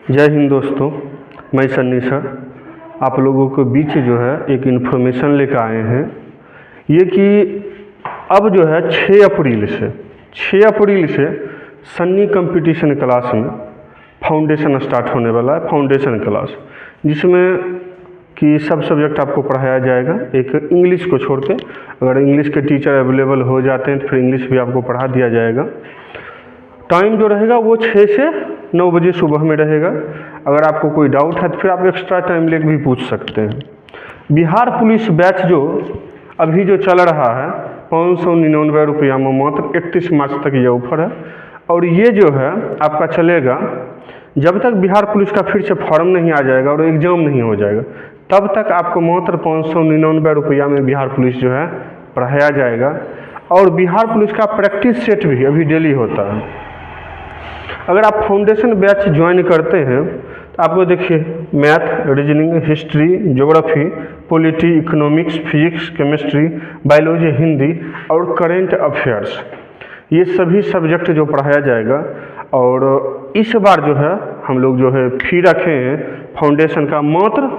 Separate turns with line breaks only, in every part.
जय हिंद दोस्तों, मैं सन्नी सर आप लोगों के बीच जो है एक इन्फॉर्मेशन लेकर आए हैं। ये कि अब जो है 6 अप्रैल से सन्नी कंपटीशन क्लास में फाउंडेशन स्टार्ट होने वाला है। फाउंडेशन क्लास जिसमें कि सब सब्जेक्ट आपको पढ़ाया जाएगा, एक इंग्लिश को छोड़ के। अगर इंग्लिश के टीचर अवेलेबल हो जाते हैं तो फिर इंग्लिश भी आपको पढ़ा दिया जाएगा। टाइम जो रहेगा वो 6 से 9 बजे सुबह में रहेगा। अगर आपको कोई डाउट है तो फिर आप एक्स्ट्रा टाइम लेकर भी पूछ सकते हैं। बिहार पुलिस बैच जो अभी जो चल रहा है 599 रुपया में, मात्र 31 मार्च तक ये ऑफर है। और ये जो है आपका चलेगा जब तक बिहार पुलिस का फिर से फॉर्म नहीं आ जाएगा और एग्ज़ाम नहीं हो जाएगा, तब तक आपको मात्र 599 रुपया में बिहार पुलिस जो है पढ़ाया जाएगा। और बिहार पुलिस का प्रैक्टिस सेट भी अभी डेली होता है। अगर आप फाउंडेशन बैच ज्वाइन करते हैं तो आपको देखिए math, reasoning, history, geography, polity, economics, physics, chemistry, biology, Hindi और करेंट अफेयर्स, ये सभी सब्जेक्ट जो पढ़ाया जाएगा। और इस बार जो है हम लोग जो है फी रखे हैं फाउंडेशन का मात्र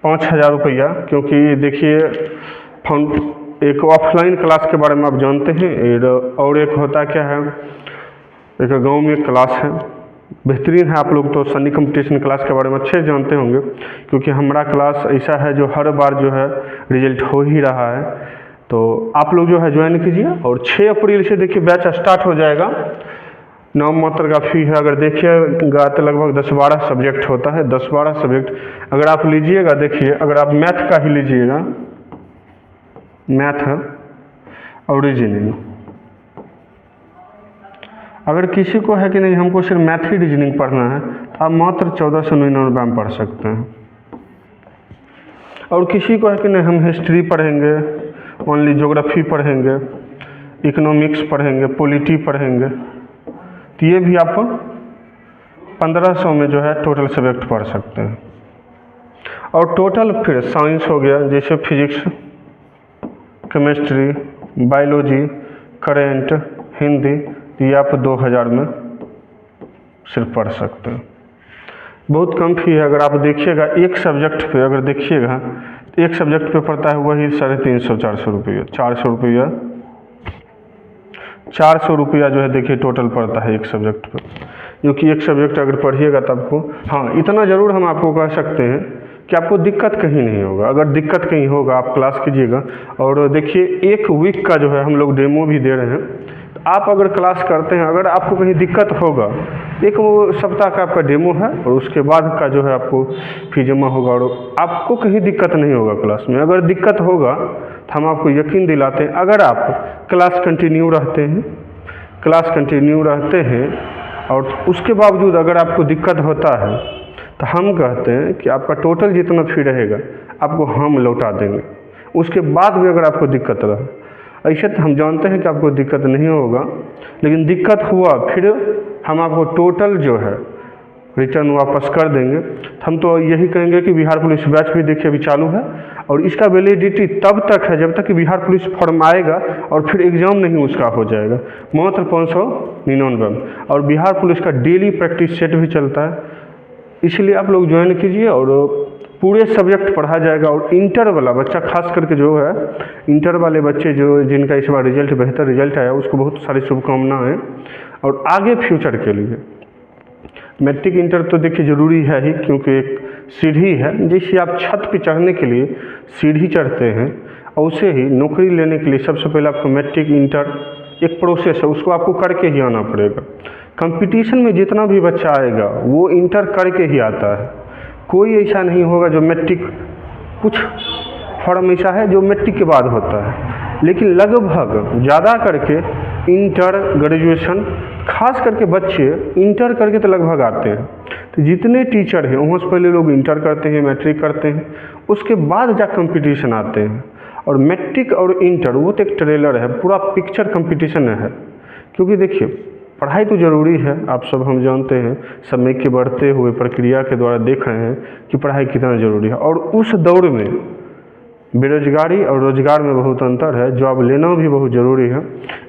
5000 रुपया। क्योंकि देखिए एक ऑफलाइन क्लास के बारे में आप जानते हैं, और एक होता क्या है, एक गांव में क्लास है, बेहतरीन है। आप लोग तो सन्नी कंपटीशन क्लास के बारे में अच्छे जानते होंगे, क्योंकि हमारा क्लास ऐसा है जो हर बार जो है रिजल्ट हो ही रहा है। तो आप लोग जो है ज्वाइन कीजिए। और 6 अप्रैल से देखिए बैच स्टार्ट हो जाएगा। नाम मात्र का फी है। अगर देखिएगा तो लगभग 10-12 सब्जेक्ट होता है, 10-12 सब्जेक्ट अगर आप लीजिएगा। देखिए अगर आप मैथ का ही लीजिएगा, मैथ और रीजनिंग, अगर किसी को है कि नहीं हमको सिर्फ मैथ ही रीजनिंग पढ़ना है तो आप मात्र 1499 में पढ़ सकते हैं। और किसी को है कि नहीं हम हिस्ट्री पढ़ेंगे, ओनली ज्योग्राफी पढ़ेंगे, इकोनॉमिक्स पढ़ेंगे, पॉलिटी पढ़ेंगे, तो ये भी आप 1500 में जो है टोटल सब्जेक्ट पढ़ सकते हैं। और टोटल फिर साइंस हो गया, जैसे physics, chemistry, biology, current, Hindi, ये आप 2000 में सिर्फ पढ़ सकते हैं। बहुत कम फी है। अगर आप देखिएगा एक सब्जेक्ट पे, अगर देखिएगा तो एक सब्जेक्ट पे पड़ता है वही 350-400 रुपया, 400 रुपया जो है देखिए टोटल पड़ता है एक सब्जेक्ट पे। क्योंकि एक सब्जेक्ट अगर पढ़िएगा तो आपको, हाँ इतना ज़रूर हम आपको कह सकते हैं कि आपको दिक्कत कहीं नहीं होगा। अगर दिक्कत कहीं होगा आप क्लास कीजिएगा। और देखिए एक वीक का जो है हम लोग डेमो भी दे रहे हैं। तो आप अगर क्लास करते हैं, अगर आपको कहीं दिक्कत होगा, एक वो सप्ताह का आपका डेमो है और उसके बाद का जो है आपको फी जमा होगा। और आपको कहीं दिक्कत नहीं होगा क्लास में। अगर दिक्कत होगा तो हम आपको यकीन दिलाते हैं, अगर आप क्लास कंटिन्यू रहते हैं और उसके बावजूद अगर आपको दिक्कत होता है तो हम कहते हैं कि आपका टोटल जितना फी रहेगा आपको हम लौटा देंगे। उसके बाद भी अगर आपको दिक्कत रहे, ऐसे तो हम जानते हैं कि आपको दिक्कत नहीं होगा, लेकिन दिक्कत हुआ फिर हम आपको टोटल जो है रिटर्न वापस कर देंगे। हम तो यही कहेंगे कि बिहार पुलिस बैच भी देखिए अभी चालू है और इसका वैलिडिटी तब तक है जब तक कि बिहार पुलिस फॉर्म आएगा और फिर एग्ज़ाम नहीं उसका हो जाएगा, मात्र 599। और बिहार पुलिस का डेली प्रैक्टिस सेट भी चलता है, इसलिए आप लोग ज्वाइन कीजिए। और पूरे सब्जेक्ट पढ़ा जाएगा। और इंटर वाला बच्चा खास करके जो है, इंटर वाले बच्चे जो जिनका इस बार बेहतर रिजल्ट आया, उसको बहुत सारी शुभकामनाएं। और आगे फ्यूचर के लिए मैट्रिक इंटर तो देखिए ज़रूरी है ही, क्योंकि एक सीढ़ी है। जैसे आप छत पे चढ़ने के लिए सीढ़ी चढ़ते हैं, वैसे ही नौकरी लेने के लिए सबसे पहले आपको मैट्रिक इंटर एक प्रोसेस है, उसको आपको करके ही आना पड़ेगा। कंपटीशन में जितना भी बच्चा आएगा वो इंटर करके ही आता है। कोई ऐसा नहीं होगा जो मैट्रिक, कुछ फॉर्म ऐसा है जो मैट्रिक के बाद होता है, लेकिन लगभग ज़्यादा करके इंटर, ग्रेजुएशन, खास करके बच्चे इंटर करके तो लगभग आते हैं। तो जितने टीचर हैं वहाँ से पहले लोग इंटर करते हैं, मैट्रिक करते हैं, उसके बाद जा कंपटीशन आते हैं। और मैट्रिक और इंटर वो तो एक ट्रेलर है, पूरा पिक्चर कंपटीशन है। क्योंकि देखिए पढ़ाई तो ज़रूरी है, आप सब हम जानते हैं, समय के बढ़ते हुए प्रक्रिया के द्वारा देख रहे हैं कि पढ़ाई कितना ज़रूरी है। और उस दौर में बेरोजगारी और रोजगार में बहुत अंतर है, जॉब लेना भी बहुत ज़रूरी है।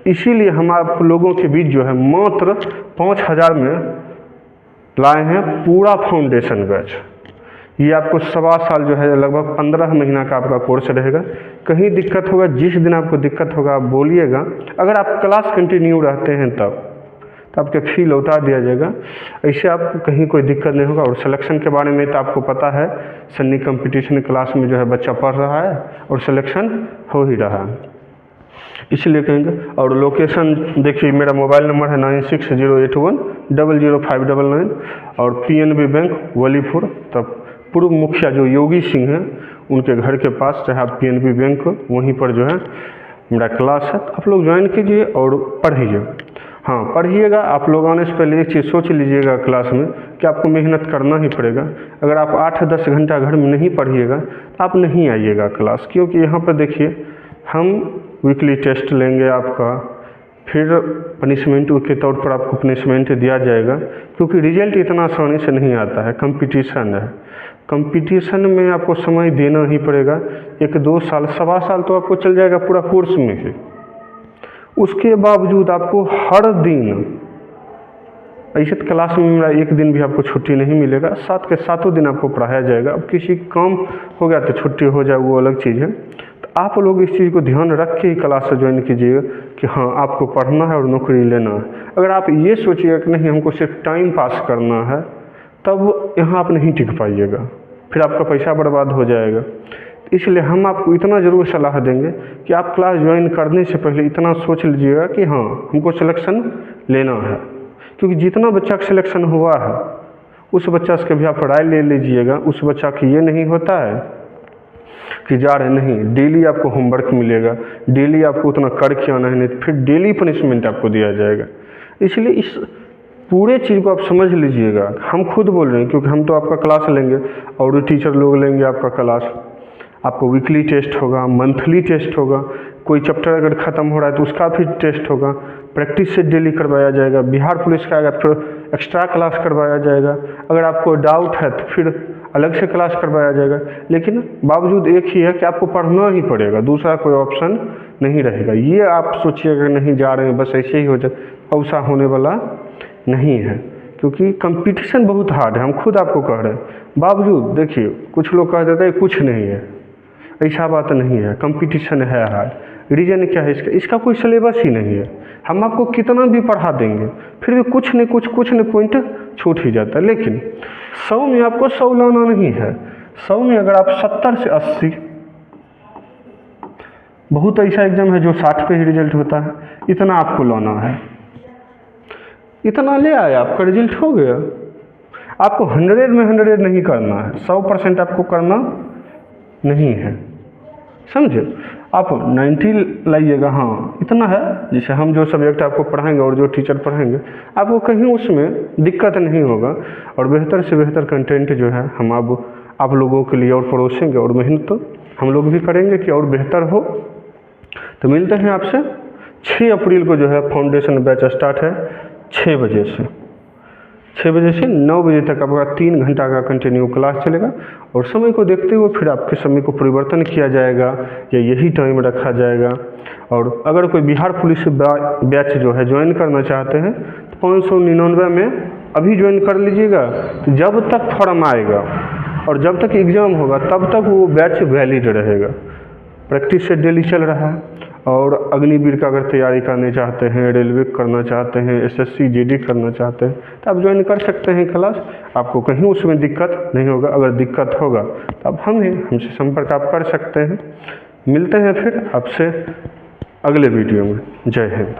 इसीलिए हम आप लोगों के बीच जो है मात्र 5000 में लाए हैं पूरा फाउंडेशन बैच। ये आपको 1.25 साल जो है लगभग 15 महीना का आपका कोर्स रहेगा। कहीं दिक्कत होगा, जिस दिन आपको दिक्कत होगा आप बोलिएगा, अगर आप क्लास कंटिन्यू रहते हैं तब तो आपके फ़ी लौटा दिया जाएगा। ऐसे आपको कहीं कोई दिक्कत नहीं होगा। और सिलेक्शन के बारे में तो आपको पता है, सन्नी कंपटीशन क्लास में जो है बच्चा पढ़ रहा है और सिलेक्शन हो ही रहा है, इसलिए कहेंगे। और लोकेशन देखिए, मेरा मोबाइल नंबर है 9608100599 और PNB बैंक वलीपुर, तब पूर्व मुखिया जो योगी सिंह हैं उनके घर के पास, चाहे आप PNB बैंक वहीं पर जो है मेरा क्लास है। तो आप लोग ज्वाइन कीजिए और पढ़िए। हाँ, पढ़िएगा। आप लोग आने से पहले एक चीज़ सोच लीजिएगा क्लास में कि आपको मेहनत करना ही पड़ेगा। अगर आप 8-10 घंटा घर में नहीं पढ़िएगा तो आप नहीं आइएगा क्लास, क्योंकि यहाँ पर देखिए हम वीकली टेस्ट लेंगे आपका, फिर पनिशमेंट के तौर पर आपको पनिशमेंट दिया जाएगा, क्योंकि रिजल्ट इतना आसानी से नहीं आता है। कंपटीशन है, कंपटीशन में आपको समय देना ही पड़ेगा। 1-2 साल, 1.25 साल तो आपको चल जाएगा पूरा कोर्स में ही। उसके बावजूद आपको हर दिन, ऐसे तो क्लास में मेरा एक दिन भी आपको छुट्टी नहीं मिलेगा, 7 के 7 दिन आपको पढ़ाया जाएगा। अब किसी काम हो गया तो छुट्टी हो जाए, वो अलग चीज़ है। तो आप लोग इस चीज़ को ध्यान रख के ही क्लास से ज्वाइन कीजिएगा कि हाँ आपको पढ़ना है और नौकरी लेना है। अगर आप ये सोचिएगा कि नहीं हमको सिर्फ टाइम पास करना है, तब यहाँ आप नहीं टिक पाइएगा, फिर आपका पैसा बर्बाद हो जाएगा। इसलिए हम आपको इतना ज़रूर सलाह देंगे कि आप क्लास ज्वाइन करने से पहले इतना सोच लीजिएगा कि हाँ हमको सिलेक्शन लेना है, क्योंकि जितना बच्चा का सिलेक्शन हुआ है उस बच्चा से कभी आप राय ले लीजिएगा। उस बच्चा की ये नहीं होता है कि जा रहे नहीं, डेली आपको होमवर्क मिलेगा, डेली आपको उतना करके आना है, नहीं फिर डेली पनिशमेंट आपको दिया जाएगा। इसलिए इस पूरे चीज़ को आप समझ लीजिएगा। हम खुद बोल रहे हैं क्योंकि हम तो आपका क्लास लेंगे और टीचर लोग लेंगे आपका क्लास। आपको वीकली टेस्ट होगा, मंथली टेस्ट होगा, कोई चैप्टर अगर ख़त्म हो रहा है तो उसका भी टेस्ट होगा, प्रैक्टिस से डेली करवाया जाएगा। बिहार पुलिस का अगर फिर एक्स्ट्रा क्लास करवाया जाएगा, अगर आपको डाउट है तो फिर अलग से क्लास करवाया जाएगा। लेकिन बावजूद एक ही है कि आपको पढ़ना ही पड़ेगा, दूसरा कोई ऑप्शन नहीं रहेगा। ये आप सोचिएगा नहीं जा रहे हैं बस ऐसे ही हो जाए, ऐसा होने वाला नहीं है, क्योंकि कंपटीशन बहुत हार्ड है। हम खुद आपको कह रहे हैं, बावजूद देखिए कुछ लोग कह देते हैं कुछ नहीं है, ऐसा बात नहीं है, कंपटीशन है हार्ड। रीज़न क्या है इसका कोई सिलेबस ही नहीं है। हम आपको कितना भी पढ़ा देंगे फिर भी कुछ न पॉइंट छूट ही जाता है। लेकिन 100 में आपको 100 लाना नहीं है। 100 में अगर आप 70 से 80, बहुत ऐसा एग्जाम है जो 60 पे ही रिजल्ट होता है, इतना आपको लाना है। इतना ले आए आपका रिजल्ट हो गया। आपको 100 में 100 नहीं करना है, 100% आपको करना नहीं है, समझे। आप 90 लाइएगा। हाँ इतना है, जैसे हम जो सब्जेक्ट आपको पढ़ाएंगे और जो टीचर पढ़ाएंगे आपको कहीं उसमें दिक्कत नहीं होगा। और बेहतर से बेहतर कंटेंट जो है हम आप लोगों के लिए और परोसेंगे, और मेहनत तो हम लोग भी करेंगे कि और बेहतर हो। तो मिलते हैं आपसे 6 अप्रैल को जो है फाउंडेशन बैच स्टार्ट है 6 बजे से 9 बजे तक आपका 3 घंटा का कंटिन्यू क्लास चलेगा। और समय को देखते हुए फिर आपके समय को परिवर्तन किया जाएगा या यही टाइम रखा जाएगा। और अगर कोई बिहार पुलिस बैच जो है ज्वाइन करना चाहते हैं तो 599 में अभी ज्वाइन कर लीजिएगा। तो जब तक फॉर्म आएगा और जब तक एग्ज़ाम होगा तब तक वो बैच वैलिड रहेगा। प्रैक्टिस से डेली चल रहा है। और अग्निवीर का अगर तैयारी करना चाहते हैं, रेलवे करना चाहते हैं, SSC GD करना चाहते हैं तो आप ज्वाइन कर सकते हैं क्लास। आपको कहीं उसमें दिक्कत नहीं होगा। अगर दिक्कत होगा तो आप हमसे संपर्क आप कर सकते हैं। मिलते हैं फिर आपसे अगले वीडियो में। जय हिंद।